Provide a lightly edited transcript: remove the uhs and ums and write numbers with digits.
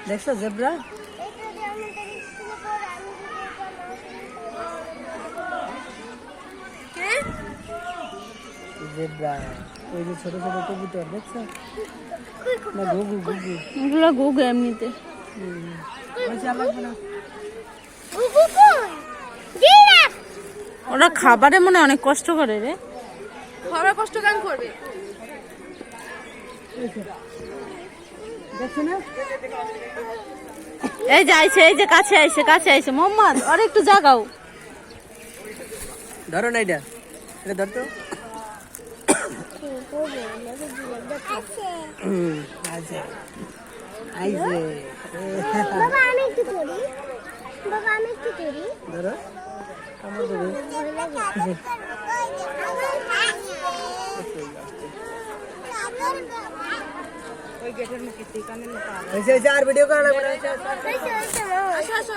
দেখছো zebra? Zebra ওই যে ছোট ছোট কবুতর দেখছো না? ঘুঘু ঘুঘু এগুলো ঘুঘু এমনিতে। ওরা খাবারে মনে অনেক কষ্ট করে রে। খাবার কষ্ট কেন করবে? দেখছো না? এই যে আইছে, এই যে কাছে আইছে মোহাম্মদ, আর একটু জাগাও। ধরো না এটা, এটা ধর তো। আইছে আইছে বাবা আমি একটু করি, বাবা আমি একটু করি। ধরো আমার ধরো। ওই গেটের মুখে থেকে কানে না। হয়েছে আর ভিডিও করা লাগবে না। আসো আসো।